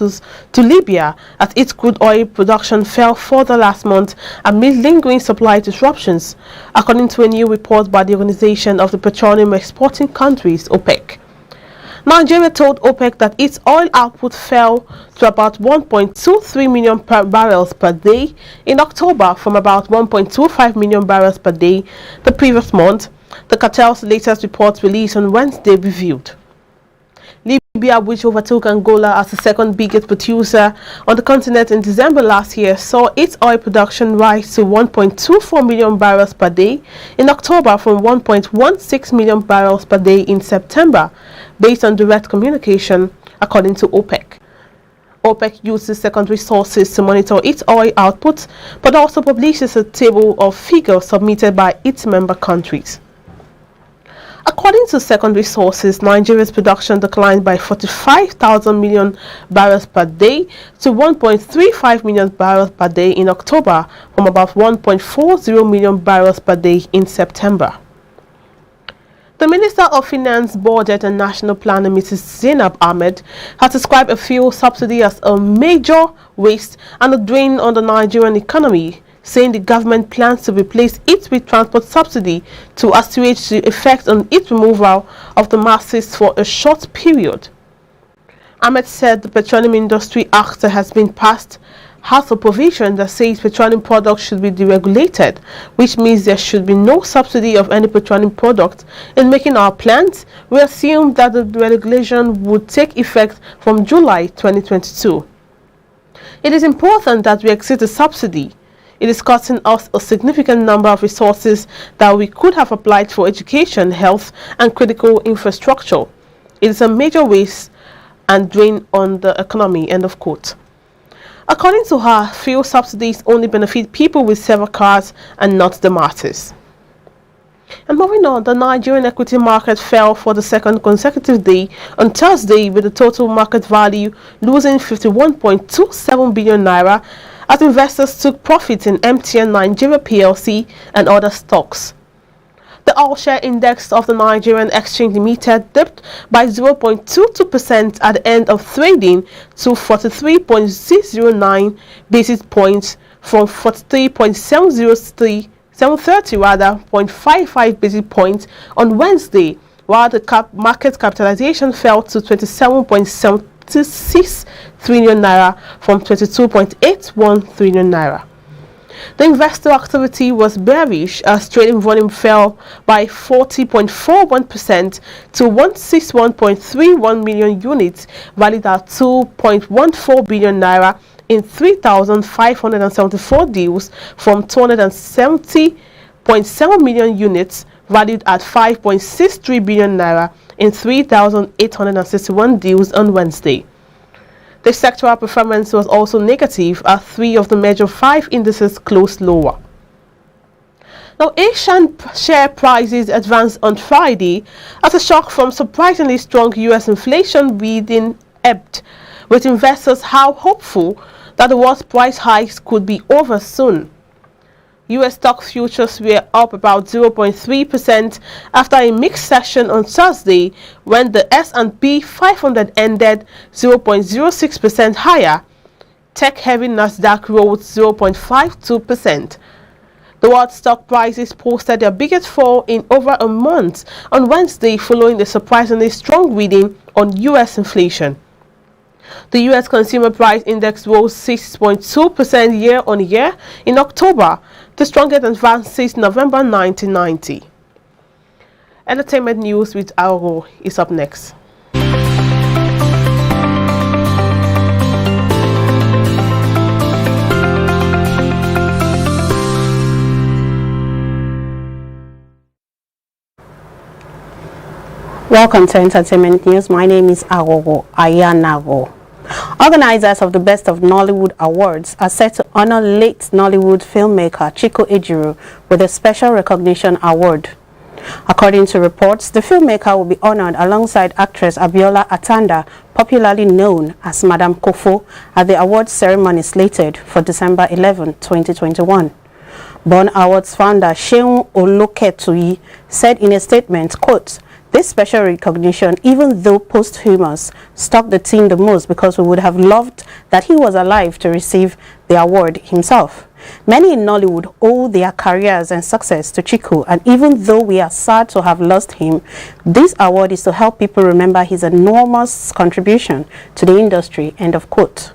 resources to Libya as its crude oil production fell further last month amid lingering supply disruptions, according to a new report by the Organization of the Petroleum Exporting Countries, OPEC. Nigeria told OPEC that its oil output fell to about 1.23 million barrels per day in October from about 1.25 million barrels per day the previous month, the cartel's latest report released on Wednesday revealed. Libya, which overtook Angola as the second biggest producer on the continent in December last year, saw its oil production rise to 1.24 million barrels per day in October from 1.16 million barrels per day in September, based on direct communication, according to OPEC. OPEC uses secondary sources to monitor its oil output, but also publishes a table of figures submitted by its member countries. According to secondary sources, Nigeria's production declined by 45,000 million barrels per day to 1.35 million barrels per day in October from about 1.40 million barrels per day in September. The Minister of Finance, Budget and National Planning, Mrs. Zainab Ahmed, has described a fuel subsidy as a major waste and a drain on the Nigerian economy, saying the government plans to replace it with transport subsidy to assuage the effect on its removal of the masses for a short period. Ahmed said the Petroleum Industry Act that has been passed has a provision that says petroleum products should be deregulated, which means there should be no subsidy of any petroleum product. In making our plans, we assume that the regulation would take effect from July 2022. It is important that we exit the subsidy. It is costing us a significant number of resources that we could have applied for education, health, and critical infrastructure. It is a major waste and drain on the economy, end of quote. According to her, fuel subsidies only benefit people with several cars and not the masses. And moving on, the Nigerian equity market fell for the second consecutive day on Thursday, with the total market value losing 51.27 billion naira as investors took profits in MTN Nigeria PLC and other stocks. The all-share index of the Nigerian Exchange Limited dipped by 0.22% at the end of trading to 43.609 basis points from 43.730 0.55 basis points on Wednesday, while the market capitalization fell to 27.76 trillion naira from 22.81 trillion naira. The investor activity was bearish as trading volume fell by 40.41% to 161.31 million units, valued at 2.14 billion naira in 3,574 deals, from 270.7 million units, valued at 5.63 billion naira in 3,861 deals on Wednesday. The sectoral performance was also negative as 3 of the major 5 indices closed lower. Now, Asian share prices advanced on Friday as a shock from surprisingly strong U.S. inflation reading ebbed, with investors hopeful that the world's price hikes could be over soon. U.S. stock futures were up about 0.3% after a mixed session on Thursday, when the S&P 500 ended 0.06% higher. Tech-heavy Nasdaq rose 0.52%. The world stock prices posted their biggest fall in over a month on Wednesday, following the surprisingly strong reading on U.S. inflation. The U.S. Consumer Price Index rose 6.2% year-on-year in October, the strongest advance since November 1990. Entertainment news with Auro is up next. Welcome to Entertainment News. My name is Agogo Ayanago. Organizers of the Best of Nollywood Awards are set to honor late Nollywood filmmaker Chico Ejiro with a special recognition award. According to reports, the filmmaker will be honored alongside actress Abiola Atanda, popularly known as Madam Kofo, at the awards ceremony slated for December 11, 2021. Born Awards founder Sheun Oloketui said in a statement, quote, This special recognition, even though posthumous, struck the team the most because we would have loved that he was alive to receive the award himself. Many in Nollywood owe their careers and success to Chico, and even though we are sad to have lost him, this award is to help people remember his enormous contribution to the industry. End of quote.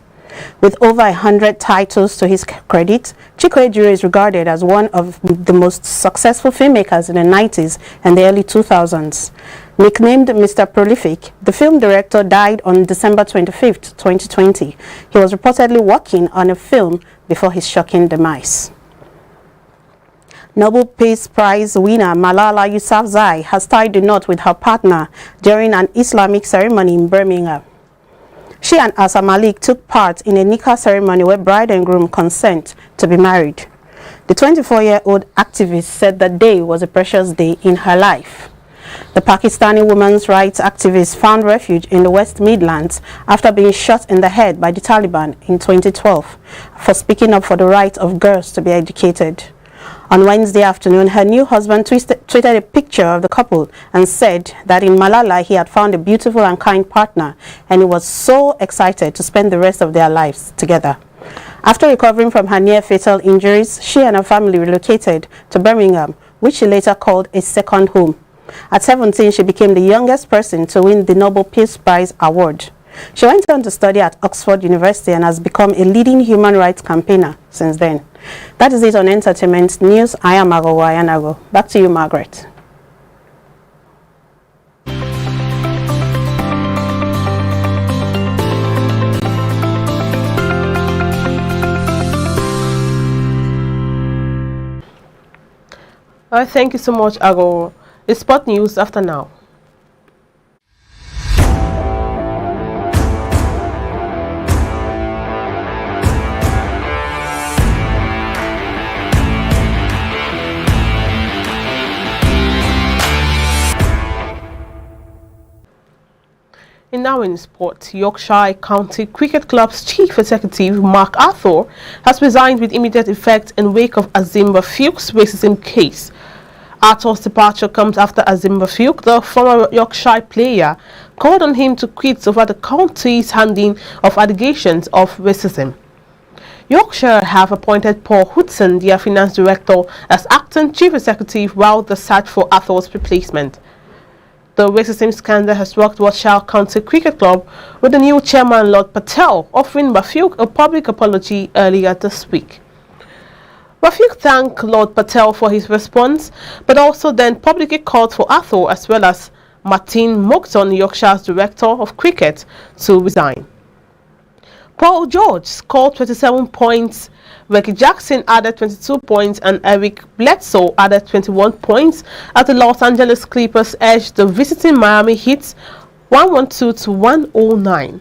With over 100 titles to his credit, Chico Ejiro is regarded as one of the most successful filmmakers in the 90s and the early 2000s. Nicknamed Mr. Prolific, the film director died on December 25, 2020. He was reportedly working on a film before his shocking demise. Nobel Peace Prize winner Malala Yousafzai has tied the knot with her partner during an Islamic ceremony in Birmingham. She and Asa Malik took part in a nikah ceremony where bride and groom consent to be married. The 24-year-old activist said that day was a precious day in her life. The Pakistani women's rights activist found refuge in the West Midlands after being shot in the head by the Taliban in 2012 for speaking up for the right of girls to be educated. On Wednesday afternoon, her new husband tweeted a picture of the couple and said that in Malala he had found a beautiful and kind partner and he was so excited to spend the rest of their lives together. After recovering from her near-fatal injuries, she and her family relocated to Birmingham, which she later called a second home. At 17, she became the youngest person to win the Nobel Peace Prize award. She went on to study at Oxford University and has become a leading human rights campaigner since then. That is it on entertainment news. I am Agogo Ayanago. Back to you, Margaret. All right, thank you so much, Agogo. It's sport news after now. And now in sport, Yorkshire County Cricket Club's chief executive, Mark Arthur, has resigned with immediate effect in wake of Azim Rafiq's racism case. Arthur's departure comes after Azim Rafiq, the former Yorkshire player, called on him to quit over the county's handling of allegations of racism. Yorkshire have appointed Paul Hudson, their finance director, as acting chief executive while the search for Arthur's replacement. The racism scandal has rocked Yorkshire County Cricket Club, with the new chairman Lord Patel offering Rafiq a public apology earlier this week. Rafiq thanked Lord Patel for his response, but also then publicly called for Arthur as well as Martin Moxon, Yorkshire's director of cricket, to resign. Paul George scored 27 points, Reggie Jackson added 22 points, and Eric Bledsoe added 21 points as the Los Angeles Clippers edged the visiting Miami Heat 112 to 109.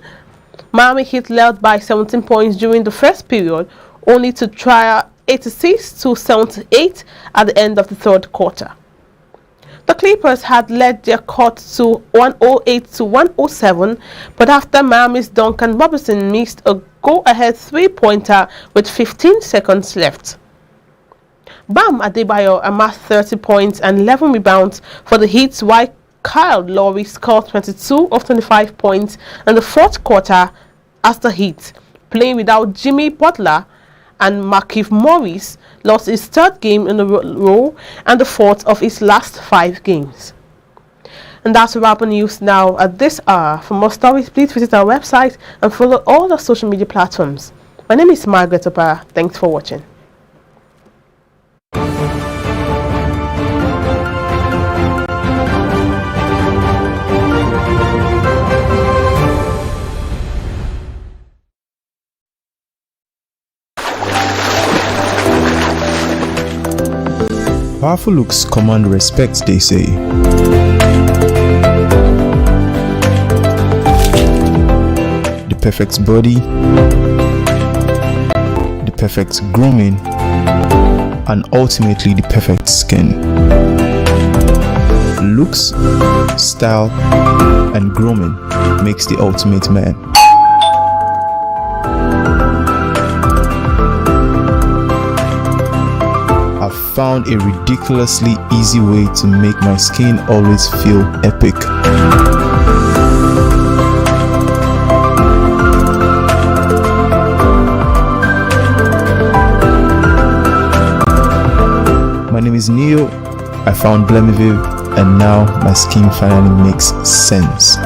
Miami Heat led by 17 points during the first period, only to try 86 to 78 at the end of the third quarter. The Clippers had led their court to 108 to 107, but after Miami's Duncan Robinson missed a go-ahead three-pointer with 15 seconds left. Bam Adebayo amassed 30 points and 11 rebounds for the Heat, while Kyle Lowry scored 22 of 25 points in the fourth quarter as the Heat, playing without Jimmy Butler and Markieff Morris, lost his third game in a row and the fourth of his last 5 games. And that's wrap on news now at this hour. For more stories, please visit our website and follow all our social media platforms. My name is Margaret Opara. Thanks for watching. Powerful looks command respect, they say. The perfect body, the perfect grooming, and ultimately the perfect skin. Looks, style, and grooming makes the ultimate man. A found a ridiculously easy way to make my skin always feel epic. My name is Neo. I found Blemiviv, and now my skin finally makes sense.